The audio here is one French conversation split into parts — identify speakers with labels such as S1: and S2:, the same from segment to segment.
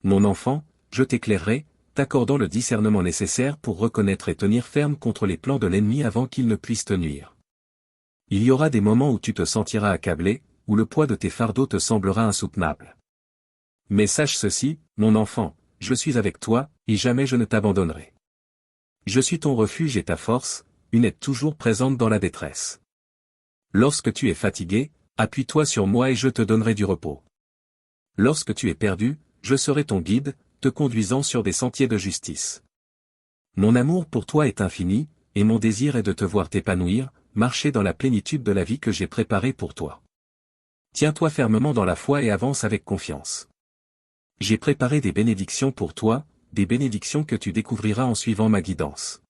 S1: Mon enfant, je t'éclairerai, t'accordant le discernement nécessaire pour reconnaître et tenir ferme contre les plans de l'ennemi avant qu'il ne puisse te nuire. Il y aura des moments où tu te sentiras accablé, où le poids de tes fardeaux te semblera insoutenable. Mais sache ceci, mon enfant, je suis avec toi, et jamais je ne t'abandonnerai. Je suis ton refuge et ta force, une aide toujours présente dans la détresse. Lorsque tu es fatigué, appuie-toi sur moi et je te donnerai du repos. Lorsque tu es perdu, je serai ton guide, te conduisant sur des sentiers de justice. Mon amour pour toi est infini, et mon désir est de te voir t'épanouir, marcher dans la plénitude de la vie que j'ai préparée pour toi. Tiens-toi fermement dans la foi et avance avec confiance. J'ai préparé des bénédictions pour toi, des bénédictions que tu découvriras en suivant ma guidance.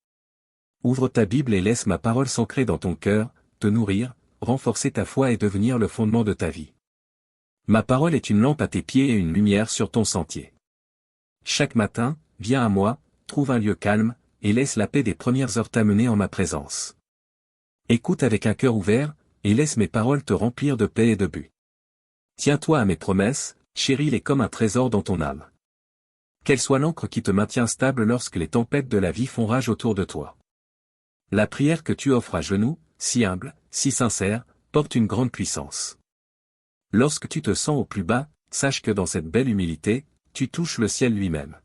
S1: Ouvre ta Bible et laisse ma parole s'ancrer dans ton cœur, te nourrir, renforcer ta foi et devenir le fondement de ta vie. Ma parole est une lampe à tes pieds et une lumière sur ton sentier. Chaque matin, viens à moi, trouve un lieu calme, et laisse la paix des premières heures t'amener en ma présence. Écoute avec un cœur ouvert, et laisse mes paroles te remplir de paix et de but. Tiens-toi à mes promesses, chéris-les comme un trésor dans ton âme. Qu'elle soit l'encre qui te maintient stable lorsque les tempêtes de la vie font rage autour de toi. La prière que tu offres à genoux, si humble, si sincère, porte une grande puissance. Lorsque tu te sens au plus bas, sache que dans cette belle humilité, tu touches le ciel lui-même.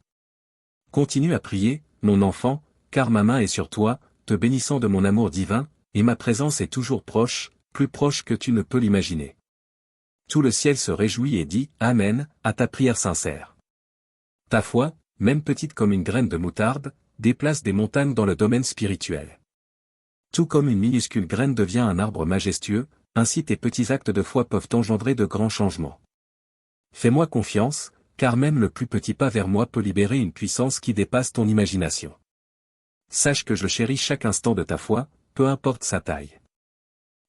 S1: Continue à prier, mon enfant, car ma main est sur toi, te bénissant de mon amour divin, et ma présence est toujours proche, plus proche que tu ne peux l'imaginer. Tout le ciel se réjouit et dit « Amen » à ta prière sincère. Ta foi, même petite comme une graine de moutarde, déplace des montagnes dans le domaine spirituel. Tout comme une minuscule graine devient un arbre majestueux, ainsi tes petits actes de foi peuvent engendrer de grands changements. Fais-moi confiance, car même le plus petit pas vers moi peut libérer une puissance qui dépasse ton imagination. Sache que je chéris chaque instant de ta foi, peu importe sa taille.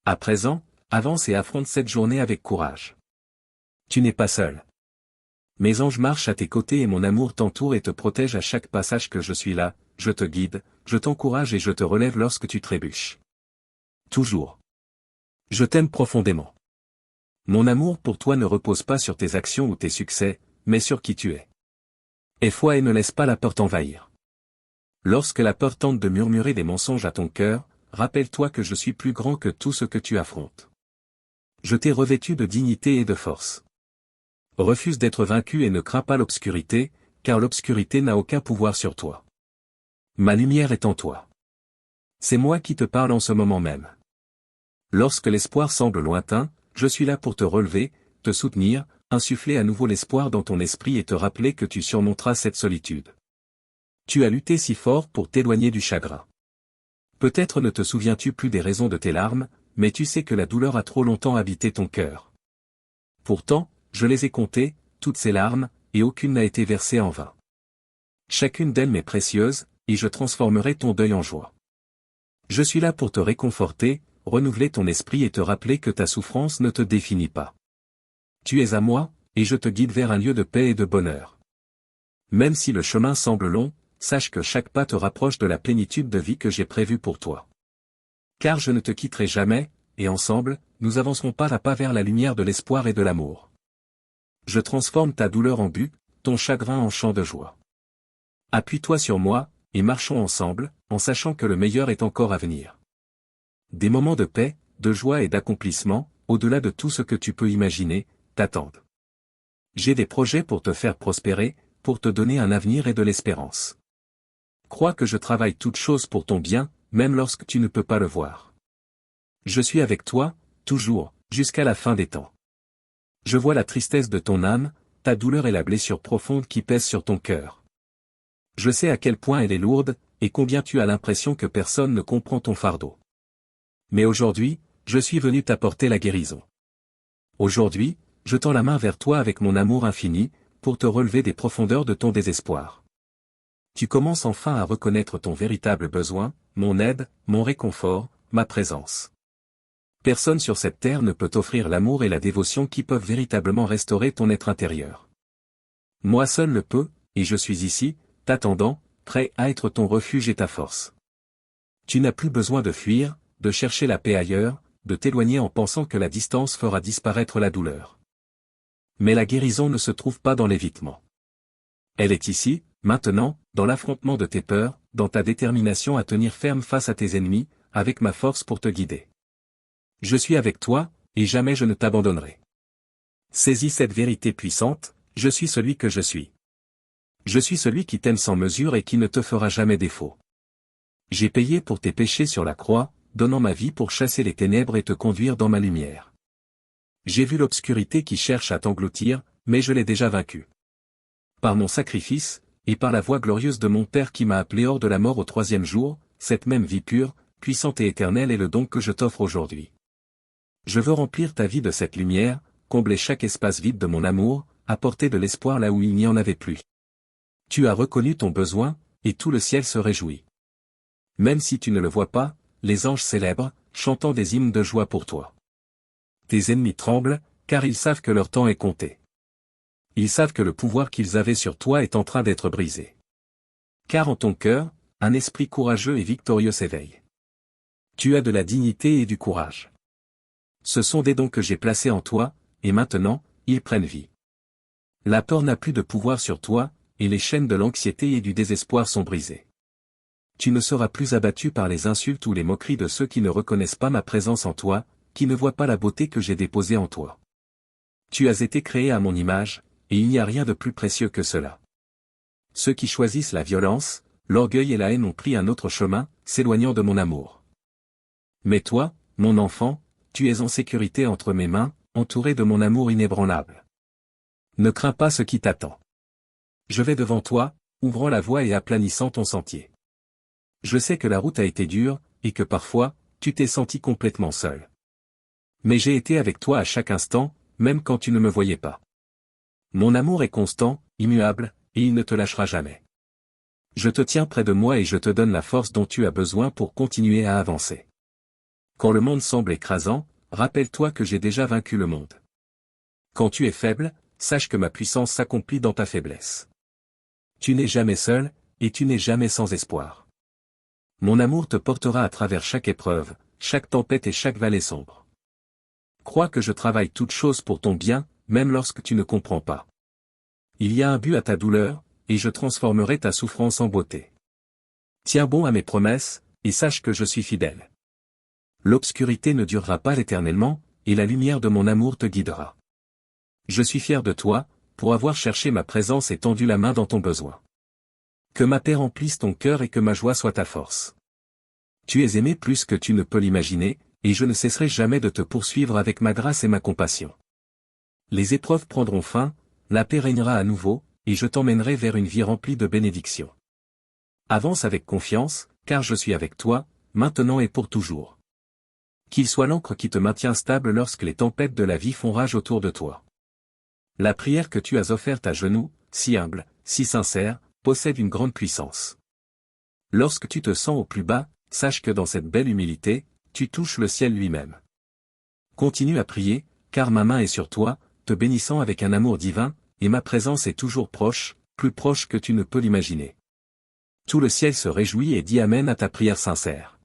S1: À présent, avance et affronte cette journée avec courage. Tu n'es pas seul. Mes anges marchent à tes côtés et mon amour t'entoure et te protège à chaque passage que je suis là, je te guide, je t'encourage et je te relève lorsque tu trébuches. Toujours. Je t'aime profondément. Mon amour pour toi ne repose pas sur tes actions ou tes succès, mais sur qui tu es. Aie foi et ne laisse pas la peur t'envahir. Lorsque la peur tente de murmurer des mensonges à ton cœur, rappelle-toi que je suis plus grand que tout ce que tu affrontes. Je t'ai revêtu de dignité et de force. Refuse d'être vaincu et ne crains pas l'obscurité, car l'obscurité n'a aucun pouvoir sur toi. Ma lumière est en toi. C'est moi qui te parle en ce moment même. Lorsque l'espoir semble lointain, je suis là pour te relever, te soutenir, insuffler à nouveau l'espoir dans ton esprit et te rappeler que tu surmonteras cette solitude. Tu as lutté si fort pour t'éloigner du chagrin. Peut-être ne te souviens-tu plus des raisons de tes larmes, mais tu sais que la douleur a trop longtemps habité ton cœur. Pourtant, je les ai comptées, toutes ces larmes, et aucune n'a été versée en vain. Chacune d'elles m'est précieuse, et je transformerai ton deuil en joie. Je suis là pour te réconforter, renouveler ton esprit et te rappeler que ta souffrance ne te définit pas. Tu es à moi, et je te guide vers un lieu de paix et de bonheur. Même si le chemin semble long, sache que chaque pas te rapproche de la plénitude de vie que j'ai prévue pour toi. Car je ne te quitterai jamais, et ensemble, nous avancerons pas à pas vers la lumière de l'espoir et de l'amour. Je transforme ta douleur en but, ton chagrin en chant de joie. Appuie-toi sur moi, et marchons ensemble, en sachant que le meilleur est encore à venir. Des moments de paix, de joie et d'accomplissement, au-delà de tout ce que tu peux imaginer, t'attendent. J'ai des projets pour te faire prospérer, pour te donner un avenir et de l'espérance. Crois que je travaille toutes choses pour ton bien, même lorsque tu ne peux pas le voir. Je suis avec toi, toujours, jusqu'à la fin des temps. Je vois la tristesse de ton âme, ta douleur et la blessure profonde qui pèse sur ton cœur. Je sais à quel point elle est lourde, et combien tu as l'impression que personne ne comprend ton fardeau. Mais aujourd'hui, je suis venu t'apporter la guérison. Aujourd'hui, je tends la main vers toi avec mon amour infini, pour te relever des profondeurs de ton désespoir. Tu commences enfin à reconnaître ton véritable besoin, mon aide, mon réconfort, ma présence. Personne sur cette terre ne peut t'offrir l'amour et la dévotion qui peuvent véritablement restaurer ton être intérieur. Moi seul le peux, et je suis ici, t'attendant, prêt à être ton refuge et ta force. Tu n'as plus besoin de fuir, de chercher la paix ailleurs, de t'éloigner en pensant que la distance fera disparaître la douleur. Mais la guérison ne se trouve pas dans l'évitement. Elle est ici, maintenant, dans l'affrontement de tes peurs, dans ta détermination à tenir ferme face à tes ennemis, avec ma force pour te guider. Je suis avec toi, et jamais je ne t'abandonnerai. Saisis cette vérité puissante, je suis celui que je suis. Je suis celui qui t'aime sans mesure et qui ne te fera jamais défaut. J'ai payé pour tes péchés sur la croix, donnant ma vie pour chasser les ténèbres et te conduire dans ma lumière. J'ai vu l'obscurité qui cherche à t'engloutir, mais je l'ai déjà vaincue. Par mon sacrifice, et par la voix glorieuse de mon Père qui m'a appelé hors de la mort au 3e jour, cette même vie pure, puissante et éternelle est le don que je t'offre aujourd'hui. Je veux remplir ta vie de cette lumière, combler chaque espace vide de mon amour, apporter de l'espoir là où il n'y en avait plus. Tu as reconnu ton besoin, et tout le ciel se réjouit. Même si tu ne le vois pas, les anges célèbrent, chantant des hymnes de joie pour toi. Tes ennemis tremblent, car ils savent que leur temps est compté. Ils savent que le pouvoir qu'ils avaient sur toi est en train d'être brisé. Car en ton cœur, un esprit courageux et victorieux s'éveille. Tu as de la dignité et du courage. Ce sont des dons que j'ai placés en toi, et maintenant, ils prennent vie. La peur n'a plus de pouvoir sur toi, et les chaînes de l'anxiété et du désespoir sont brisées. Tu ne seras plus abattu par les insultes ou les moqueries de ceux qui ne reconnaissent pas ma présence en toi, qui ne voient pas la beauté que j'ai déposée en toi. Tu as été créé à mon image, et il n'y a rien de plus précieux que cela. Ceux qui choisissent la violence, l'orgueil et la haine ont pris un autre chemin, s'éloignant de mon amour. Mais toi, mon enfant, tu es en sécurité entre mes mains, entouré de mon amour inébranlable. Ne crains pas ce qui t'attend. Je vais devant toi, ouvrant la voie et aplanissant ton sentier. Je sais que la route a été dure, et que parfois, tu t'es senti complètement seul. Mais j'ai été avec toi à chaque instant, même quand tu ne me voyais pas. Mon amour est constant, immuable, et il ne te lâchera jamais. Je te tiens près de moi et je te donne la force dont tu as besoin pour continuer à avancer. Quand le monde semble écrasant, rappelle-toi que j'ai déjà vaincu le monde. Quand tu es faible, sache que ma puissance s'accomplit dans ta faiblesse. Tu n'es jamais seul, et tu n'es jamais sans espoir. Mon amour te portera à travers chaque épreuve, chaque tempête et chaque vallée sombre. Crois que je travaille toutes choses pour ton bien, même lorsque tu ne comprends pas. Il y a un but à ta douleur, et je transformerai ta souffrance en beauté. Tiens bon à mes promesses, et sache que je suis fidèle. L'obscurité ne durera pas éternellement, et la lumière de mon amour te guidera. Je suis fier de toi, pour avoir cherché ma présence et tendu la main dans ton besoin. Que ma paix remplisse ton cœur et que ma joie soit ta force. Tu es aimé plus que tu ne peux l'imaginer, et je ne cesserai jamais de te poursuivre avec ma grâce et ma compassion. Les épreuves prendront fin, la paix régnera à nouveau, et je t'emmènerai vers une vie remplie de bénédictions. Avance avec confiance, car je suis avec toi, maintenant et pour toujours. Qu'il soit l'encre qui te maintient stable lorsque les tempêtes de la vie font rage autour de toi. La prière que tu as offerte à genoux, si humble, si sincère, possède une grande puissance. Lorsque tu te sens au plus bas, sache que dans cette belle humilité, tu touches le ciel lui-même. Continue à prier, car ma main est sur toi, te bénissant avec un amour divin, et ma présence est toujours proche, plus proche que tu ne peux l'imaginer. Tout le ciel se réjouit et dit amen à ta prière sincère.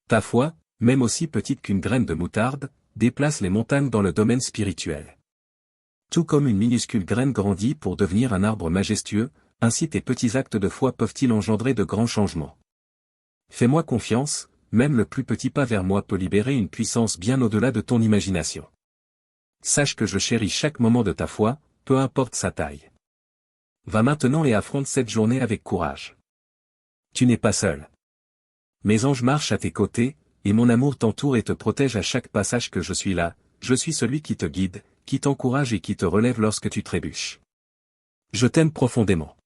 S1: Ta foi, même aussi petite qu'une graine de moutarde, déplace les montagnes dans le domaine spirituel. Tout comme une minuscule graine grandit pour devenir un arbre majestueux, ainsi tes petits actes de foi peuvent-ils engendrer de grands changements. Fais-moi confiance, même le plus petit pas vers moi peut libérer une puissance bien au-delà de ton imagination. Sache que je chéris chaque moment de ta foi, peu importe sa taille. Va maintenant et affronte cette journée avec courage. Tu n'es pas seul. Mes anges marchent à tes côtés, et mon amour t'entoure et te protège à chaque passage que je suis là, je suis celui qui te guide, qui t'encourage et qui te relève lorsque tu trébuches. Je t'aime profondément.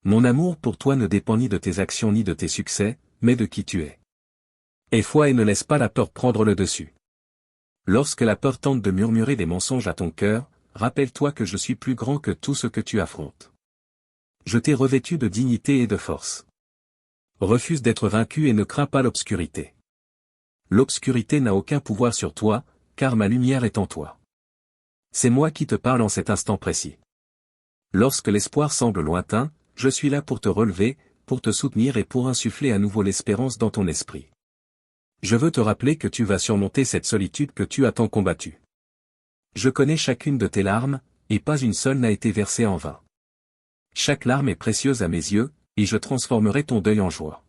S1: Mon amour pour toi ne dépend ni de tes actions ni de tes succès, mais de qui tu es. Aie foi et ne laisse pas la peur prendre le dessus. Lorsque la peur tente de murmurer des mensonges à ton cœur, rappelle-toi que je suis plus grand que tout ce que tu affrontes. Je t'ai revêtu de dignité et de force. Refuse d'être vaincu et ne crains pas l'obscurité. L'obscurité n'a aucun pouvoir sur toi, car ma lumière est en toi. C'est moi qui te parle en cet instant précis. Lorsque l'espoir semble lointain, je suis là pour te relever, pour te soutenir et pour insuffler à nouveau l'espérance dans ton esprit. Je veux te rappeler que tu vas surmonter cette solitude que tu as tant combattue. Je connais chacune de tes larmes, et pas une seule n'a été versée en vain. chaque larme est précieuse à mes yeux, et je transformerai ton deuil en joie.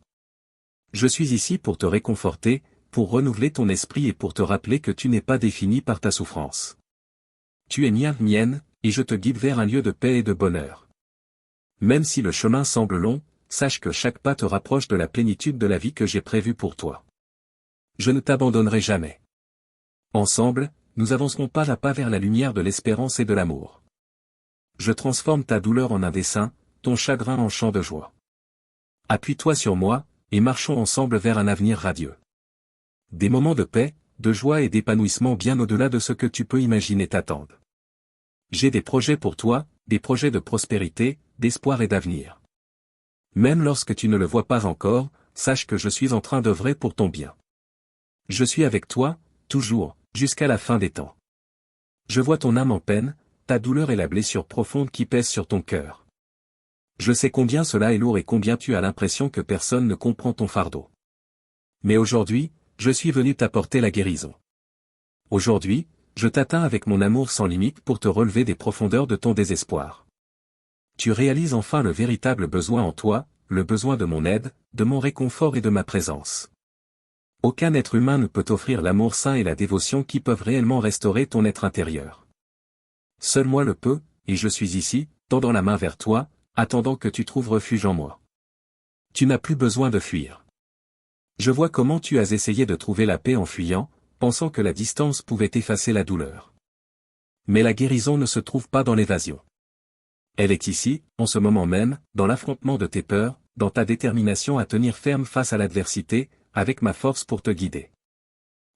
S1: Je suis ici pour te réconforter, pour renouveler ton esprit et pour te rappeler que tu n'es pas défini par ta souffrance. Tu es mienne, et je te guide vers un lieu de paix et de bonheur. Même si le chemin semble long, sache que chaque pas te rapproche de la plénitude de la vie que j'ai prévue pour toi. Je ne t'abandonnerai jamais. Ensemble, nous avancerons pas à pas vers la lumière de l'espérance et de l'amour. Je transforme ta douleur en un dessein, ton chagrin en chant de joie. Appuie-toi sur moi, et marchons ensemble vers un avenir radieux. Des moments de paix, de joie et d'épanouissement bien au-delà de ce que tu peux imaginer t'attendent. J'ai des projets pour toi, des projets de prospérité, d'espoir et d'avenir. Même lorsque tu ne le vois pas encore, sache que je suis en train d'œuvrer pour ton bien. Je suis avec toi, toujours, jusqu'à la fin des temps. Je vois ton âme en peine, ta douleur et la blessure profonde qui pèse sur ton cœur. Je sais combien cela est lourd et combien tu as l'impression que personne ne comprend ton fardeau. Mais aujourd'hui, je suis venu t'apporter la guérison. Aujourd'hui, je t'atteins avec mon amour sans limite pour te relever des profondeurs de ton désespoir. Tu réalises enfin le véritable besoin en toi, le besoin de mon aide, de mon réconfort et de ma présence. Aucun être humain ne peut t'offrir l'amour sain et la dévotion qui peuvent réellement restaurer ton être intérieur. Seul moi le peux, et je suis ici, tendant la main vers toi, attendant que tu trouves refuge en moi. Tu n'as plus besoin de fuir. Je vois comment tu as essayé de trouver la paix en fuyant, pensant que la distance pouvait effacer la douleur. Mais la guérison ne se trouve pas dans l'évasion. Elle est ici, en ce moment même, dans l'affrontement de tes peurs, dans ta détermination à tenir ferme face à l'adversité, avec ma force pour te guider.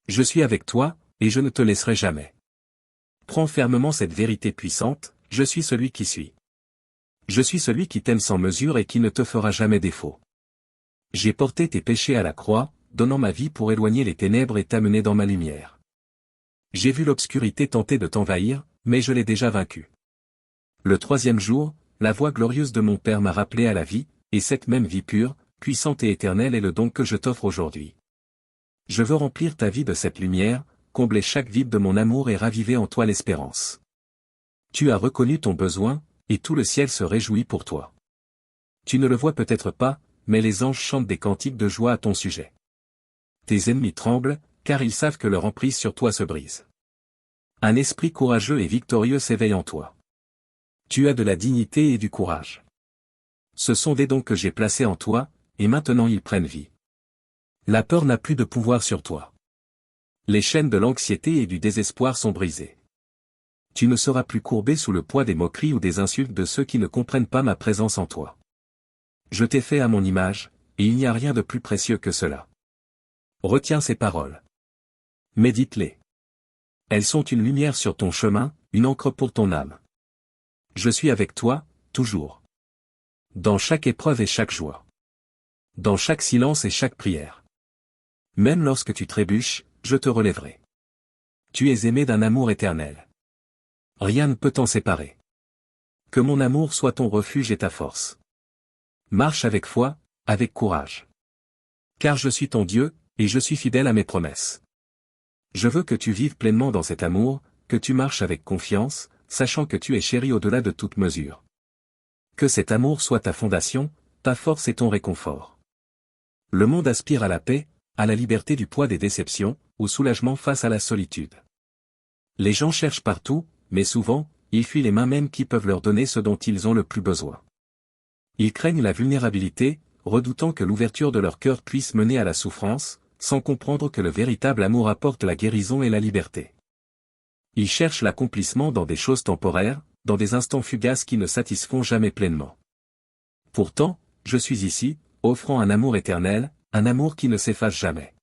S1: Je suis avec toi, et je ne te laisserai jamais. Prends fermement cette vérité puissante, je suis celui qui suis. Je suis celui qui t'aime sans mesure et qui ne te fera jamais défaut. J'ai porté tes péchés à la croix, donnant ma vie pour éloigner les ténèbres et t'amener dans ma lumière. J'ai vu l'obscurité tenter de t'envahir, mais je l'ai déjà vaincue. Le troisième jour, la voix glorieuse de mon Père m'a rappelé à la vie, et cette même vie pure, puissante et éternelle est le don que je t'offre aujourd'hui. Je veux remplir ta vie de cette lumière, combler chaque vide de mon amour et raviver en toi l'espérance. Tu as reconnu ton besoin, et tout le ciel se réjouit pour toi. Tu ne le vois peut-être pas, mais les anges chantent des cantiques de joie à ton sujet. Tes ennemis tremblent, car ils savent que leur emprise sur toi se brise. Un esprit courageux et victorieux s'éveille en toi. Tu as de la dignité et du courage. Ce sont des dons que j'ai placés en toi, et maintenant ils prennent vie. La peur n'a plus de pouvoir sur toi. Les chaînes de l'anxiété et du désespoir sont brisées. Tu ne seras plus courbé sous le poids des moqueries ou des insultes de ceux qui ne comprennent pas ma présence en toi. Je t'ai fait à mon image, et il n'y a rien de plus précieux que cela. Retiens ces paroles. Médite-les. Elles sont une lumière sur ton chemin, une encre pour ton âme. Je suis avec toi, toujours. Dans chaque épreuve et chaque joie. Dans chaque silence et chaque prière. Même lorsque tu trébuches, je te relèverai. Tu es aimé d'un amour éternel. Rien ne peut t'en séparer. Que mon amour soit ton refuge et ta force. Marche avec foi, avec courage. Car je suis ton Dieu, et je suis fidèle à mes promesses. Je veux que tu vives pleinement dans cet amour, que tu marches avec confiance, sachant que tu es chéri au-delà de toute mesure. Que cet amour soit ta fondation, ta force et ton réconfort. Le monde aspire à la paix, à la liberté du poids des déceptions, au soulagement face à la solitude. Les gens cherchent partout, mais souvent, ils fuient les mains mêmes qui peuvent leur donner ce dont ils ont le plus besoin. Ils craignent la vulnérabilité, redoutant que l'ouverture de leur cœur puisse mener à la souffrance, sans comprendre que le véritable amour apporte la guérison et la liberté. Ils cherchent l'accomplissement dans des choses temporaires, dans des instants fugaces qui ne satisfont jamais pleinement. Pourtant, je suis ici, offrant un amour éternel, un amour qui ne s'efface jamais.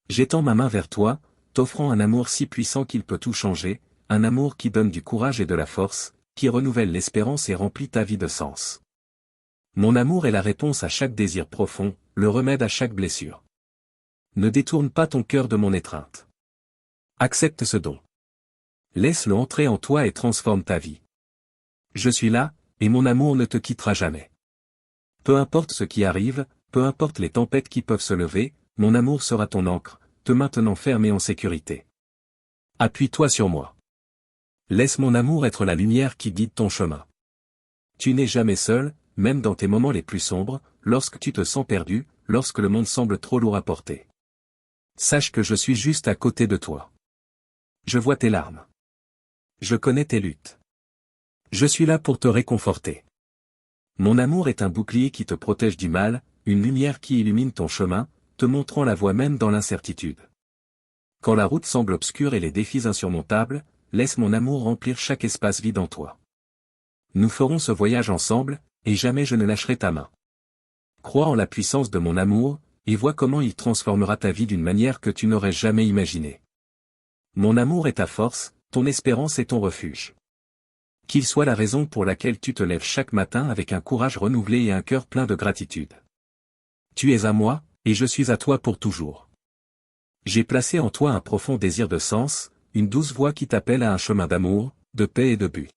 S1: J'étends ma main vers toi, t'offrant un amour si puissant qu'il peut tout changer, un amour qui donne du courage et de la force, qui renouvelle l'espérance et remplit ta vie de sens. Mon amour est la réponse à chaque désir profond, le remède à chaque blessure. Ne détourne pas ton cœur de mon étreinte. Accepte ce don. Laisse-le entrer en toi et transforme ta vie. Je suis là, et mon amour ne te quittera jamais. Peu importe ce qui arrive, peu importe les tempêtes qui peuvent se lever, mon amour sera ton ancre, te maintenant ferme et en sécurité. Appuie-toi sur moi. Laisse mon amour être la lumière qui guide ton chemin. Tu n'es jamais seul, même dans tes moments les plus sombres, lorsque tu te sens perdu, lorsque le monde semble trop lourd à porter. Sache que je suis juste à côté de toi. Je vois tes larmes. Je connais tes luttes. Je suis là pour te réconforter. Mon amour est un bouclier qui te protège du mal, une lumière qui illumine ton chemin, te montrant la voie même dans l'incertitude. Quand la route semble obscure et les défis insurmontables, laisse mon amour remplir chaque espace vide en toi. Nous ferons ce voyage ensemble, et jamais je ne lâcherai ta main. Crois en la puissance de mon amour, et vois comment il transformera ta vie d'une manière que tu n'aurais jamais imaginée. Mon amour est ta force, ton espérance est ton refuge. Qu'il soit la raison pour laquelle tu te lèves chaque matin avec un courage renouvelé et un cœur plein de gratitude. Tu es à moi, et je suis à toi pour toujours. J'ai placé en toi un profond désir de sens, une douce voix qui t'appelle à un chemin d'amour, de paix et de but.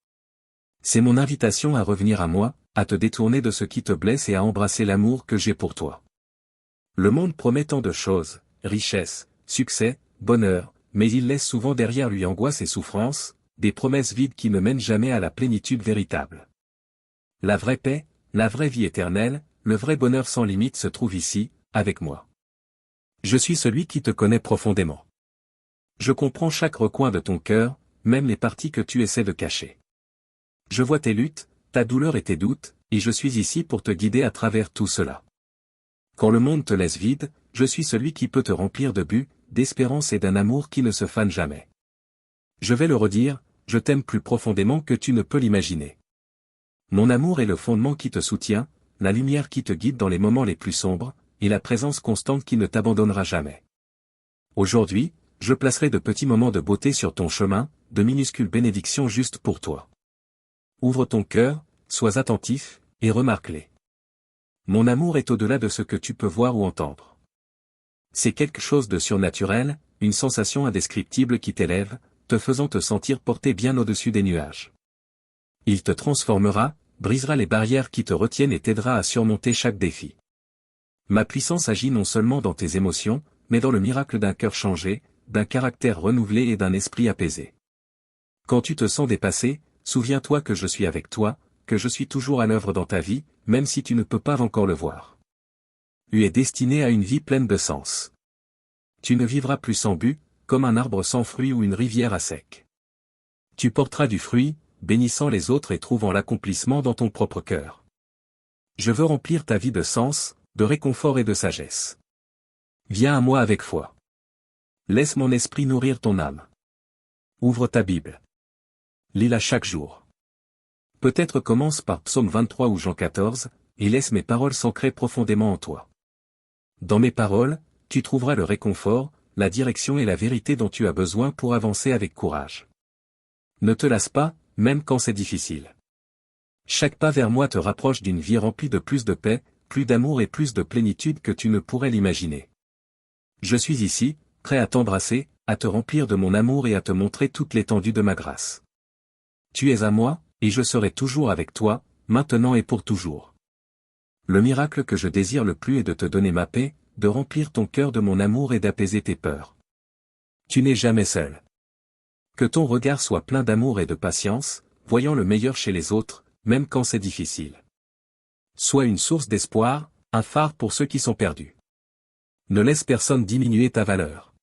S1: C'est mon invitation à revenir à moi, à te détourner de ce qui te blesse et à embrasser l'amour que j'ai pour toi. Le monde promet tant de choses, richesse, succès, bonheur, mais il laisse souvent derrière lui angoisse et souffrance, des promesses vides qui ne mènent jamais à la plénitude véritable. La vraie paix, la vraie vie éternelle, le vrai bonheur sans limite se trouve ici, avec moi. Je suis celui qui te connaît profondément. Je comprends chaque recoin de ton cœur, même les parties que tu essaies de cacher. Je vois tes luttes, ta douleur et tes doutes, et je suis ici pour te guider à travers tout cela. Quand le monde te laisse vide, je suis celui qui peut te remplir de but, d'espérance et d'un amour qui ne se fane jamais. Je vais le redire, je t'aime plus profondément que tu ne peux l'imaginer. Mon amour est le fondement qui te soutient, la lumière qui te guide dans les moments les plus sombres, et la présence constante qui ne t'abandonnera jamais. Aujourd'hui, je placerai de petits moments de beauté sur ton chemin, de minuscules bénédictions juste pour toi. Ouvre ton cœur, sois attentif, et remarque-les. Mon amour est au-delà de ce que tu peux voir ou entendre. C'est quelque chose de surnaturel, une sensation indescriptible qui t'élève, te faisant te sentir porté bien au-dessus des nuages. Il te transformera, brisera les barrières qui te retiennent et t'aidera à surmonter chaque défi. Ma puissance agit non seulement dans tes émotions, mais dans le miracle d'un cœur changé, d'un caractère renouvelé et d'un esprit apaisé. Quand tu te sens dépassé, souviens-toi que je suis avec toi, que je suis toujours à l'œuvre dans ta vie, même si tu ne peux pas encore le voir. Tu es destiné à une vie pleine de sens. Tu ne vivras plus sans but, comme un arbre sans fruit ou une rivière à sec. Tu porteras du fruit, bénissant les autres et trouvant l'accomplissement dans ton propre cœur. Je veux remplir ta vie de sens, de réconfort et de sagesse. Viens à moi avec foi. Laisse mon esprit nourrir ton âme. Ouvre ta Bible. Lis-la chaque jour. Peut-être commence par Psaume 23 ou Jean 14, et laisse mes paroles s'ancrer profondément en toi. Dans mes paroles, tu trouveras le réconfort, la direction et la vérité dont tu as besoin pour avancer avec courage. Ne te lasse pas, même quand c'est difficile. Chaque pas vers moi te rapproche d'une vie remplie de plus de paix, plus d'amour et plus de plénitude que tu ne pourrais l'imaginer. Je suis ici, prêt à t'embrasser, à te remplir de mon amour et à te montrer toute l'étendue de ma grâce. Tu es à moi, et je serai toujours avec toi, maintenant et pour toujours. Le miracle que je désire le plus est de te donner ma paix, de remplir ton cœur de mon amour et d'apaiser tes peurs. Tu n'es jamais seul. Que ton regard soit plein d'amour et de patience, voyant le meilleur chez les autres, même quand c'est difficile. Sois une source d'espoir, un phare pour ceux qui sont perdus. Ne laisse personne diminuer ta valeur.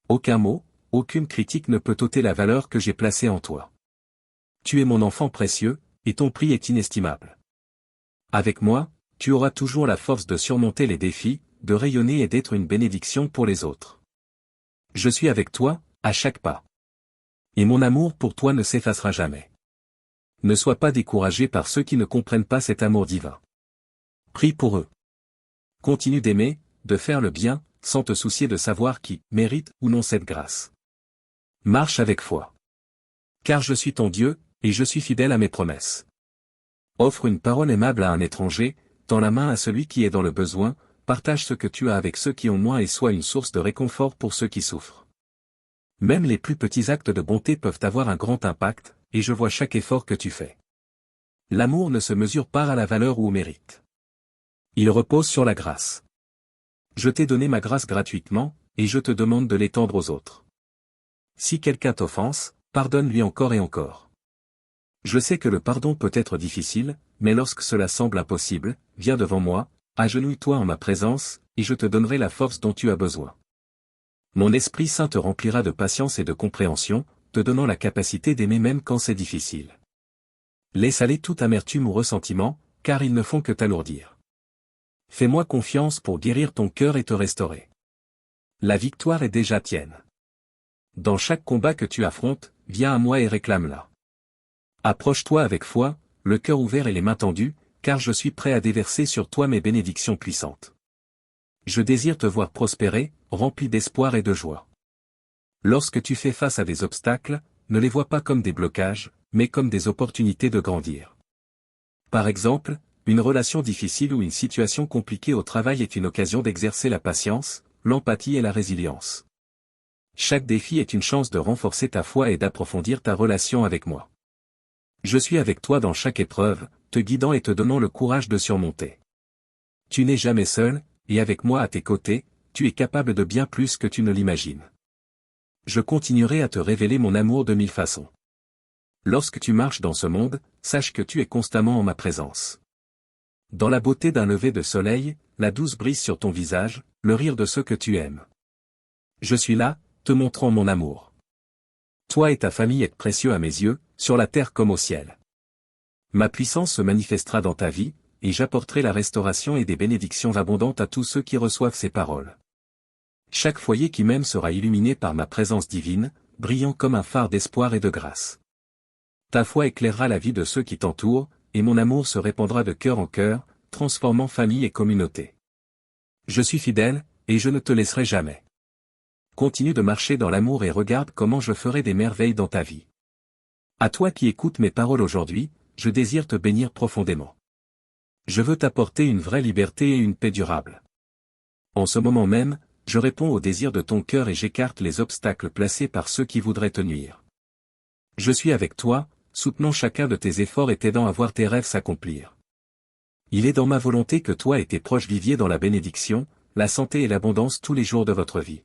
S1: Aucun mot, aucune critique ne peut ôter la valeur que j'ai placée en toi. Tu es mon enfant précieux, et ton prix est inestimable. Avec moi, tu auras toujours la force de surmonter les défis, de rayonner et d'être une bénédiction pour les autres. Je suis avec toi, à chaque pas. Et mon amour pour toi ne s'effacera jamais. Ne sois pas découragé par ceux qui ne comprennent pas cet amour divin. Prie pour eux. Continue d'aimer, de faire le bien, sans te soucier de savoir qui mérite ou non cette grâce. Marche avec foi. Car je suis ton Dieu, et je suis fidèle à mes promesses. Offre une parole aimable à un étranger, tends la main à celui qui est dans le besoin, partage ce que tu as avec ceux qui ont moins et sois une source de réconfort pour ceux qui souffrent. Même les plus petits actes de bonté peuvent avoir un grand impact, et je vois chaque effort que tu fais. L'amour ne se mesure pas à la valeur ou au mérite. Il repose sur la grâce. Je t'ai donné ma grâce gratuitement, et je te demande de l'étendre aux autres. Si quelqu'un t'offense, pardonne-lui encore et encore. Je sais que le pardon peut être difficile, mais lorsque cela semble impossible, viens devant moi, agenouille-toi en ma présence, et je te donnerai la force dont tu as besoin. Mon Esprit Saint te remplira de patience et de compréhension, te donnant la capacité d'aimer même quand c'est difficile. Laisse aller toute amertume ou ressentiment, car ils ne font que t'alourdir. Fais-moi confiance pour guérir ton cœur et te restaurer. La victoire est déjà tienne. Dans chaque combat que tu affrontes, viens à moi et réclame-la. Approche-toi avec foi, le cœur ouvert et les mains tendues, car je suis prêt à déverser sur toi mes bénédictions puissantes. Je désire te voir prospérer, rempli d'espoir et de joie. Lorsque tu fais face à des obstacles, ne les vois pas comme des blocages, mais comme des opportunités de grandir. Par exemple, une relation difficile ou une situation compliquée au travail est une occasion d'exercer la patience, l'empathie et la résilience. Chaque défi est une chance de renforcer ta foi et d'approfondir ta relation avec moi. Je suis avec toi dans chaque épreuve, te guidant et te donnant le courage de surmonter. Tu n'es jamais seul, et avec moi à tes côtés, tu es capable de bien plus que tu ne l'imagines. Je continuerai à te révéler mon amour de mille façons. Lorsque tu marches dans ce monde, sache que tu es constamment en ma présence. Dans la beauté d'un lever de soleil, la douce brise sur ton visage, le rire de ceux que tu aimes. Je suis là, te montrant mon amour. Toi et ta famille êtes précieux à mes yeux, sur la terre comme au ciel. Ma puissance se manifestera dans ta vie, et j'apporterai la restauration et des bénédictions abondantes à tous ceux qui reçoivent ces paroles. Chaque foyer qui m'aime sera illuminé par ma présence divine, brillant comme un phare d'espoir et de grâce. Ta foi éclairera la vie de ceux qui t'entourent, et mon amour se répandra de cœur en cœur, transformant famille et communauté. Je suis fidèle, et je ne te laisserai jamais. Continue de marcher dans l'amour et regarde comment je ferai des merveilles dans ta vie. À toi qui écoutes mes paroles aujourd'hui, je désire te bénir profondément. Je veux t'apporter une vraie liberté et une paix durable. En ce moment même, je réponds au désir de ton cœur et j'écarte les obstacles placés par ceux qui voudraient te nuire. Je suis avec toi, soutenant chacun de tes efforts et t'aidant à voir tes rêves s'accomplir. Il est dans ma volonté que toi et tes proches viviez dans la bénédiction, la santé et l'abondance tous les jours de votre vie.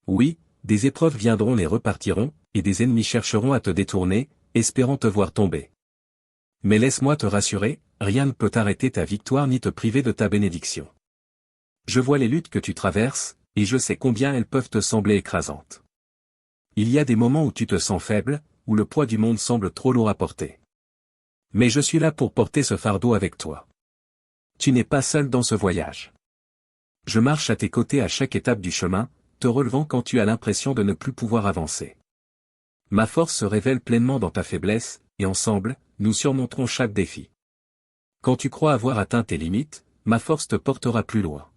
S1: Oui, des épreuves viendront et repartiront, et des ennemis chercheront à te détourner, espérant te voir tomber. Mais laisse-moi te rassurer, rien ne peut arrêter ta victoire ni te priver de ta bénédiction. Je vois les luttes que tu traverses, et je sais combien elles peuvent te sembler écrasantes. Il y a des moments où tu te sens faible, où le poids du monde semble trop lourd à porter. Mais je suis là pour porter ce fardeau avec toi. Tu n'es pas seul dans ce voyage. Je marche à tes côtés à chaque étape du chemin, te relevant quand tu as l'impression de ne plus pouvoir avancer. Ma force se révèle pleinement dans ta faiblesse, et ensemble, nous surmonterons chaque défi. Quand tu crois avoir atteint tes limites, ma force te portera plus loin.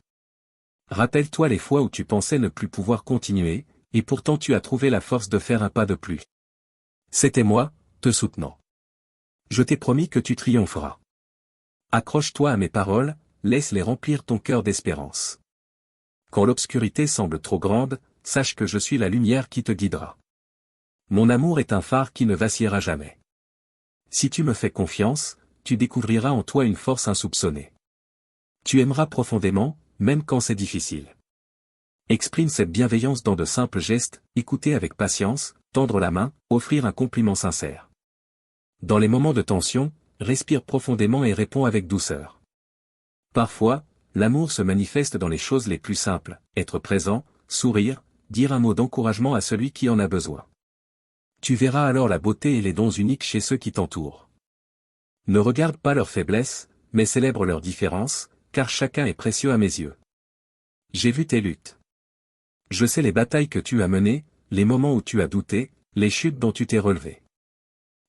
S1: Rappelle-toi les fois où tu pensais ne plus pouvoir continuer, et pourtant tu as trouvé la force de faire un pas de plus. C'était moi, te soutenant. Je t'ai promis que tu triompheras. Accroche-toi à mes paroles, laisse-les remplir ton cœur d'espérance. Quand l'obscurité semble trop grande, sache que je suis la lumière qui te guidera. Mon amour est un phare qui ne vacillera jamais. Si tu me fais confiance, tu découvriras en toi une force insoupçonnée. Tu aimeras profondément, même quand c'est difficile. Exprime cette bienveillance dans de simples gestes, écouter avec patience, tendre la main, offrir un compliment sincère. Dans les moments de tension, respire profondément et réponds avec douceur. Parfois, l'amour se manifeste dans les choses les plus simples, être présent, sourire, dire un mot d'encouragement à celui qui en a besoin. Tu verras alors la beauté et les dons uniques chez ceux qui t'entourent. Ne regarde pas leurs faiblesses, mais célèbre leurs différences, car chacun est précieux à mes yeux. J'ai vu tes luttes. Je sais les batailles que tu as menées, les moments où tu as douté, les chutes dont tu t'es relevé.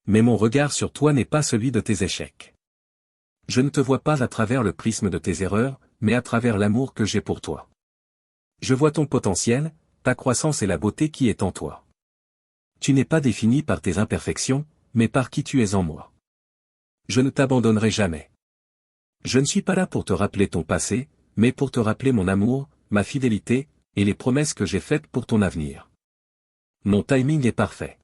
S1: Mais mon regard sur toi n'est pas celui de tes échecs. Je ne te vois pas à travers le prisme de tes erreurs, mais à travers l'amour que j'ai pour toi. Je vois ton potentiel, ta croissance et la beauté qui est en toi. Tu n'es pas défini par tes imperfections, mais par qui tu es en moi. Je ne t'abandonnerai jamais. Je ne suis pas là pour te rappeler ton passé, mais pour te rappeler mon amour, ma fidélité, et les promesses que j'ai faites pour ton avenir. Mon timing est parfait.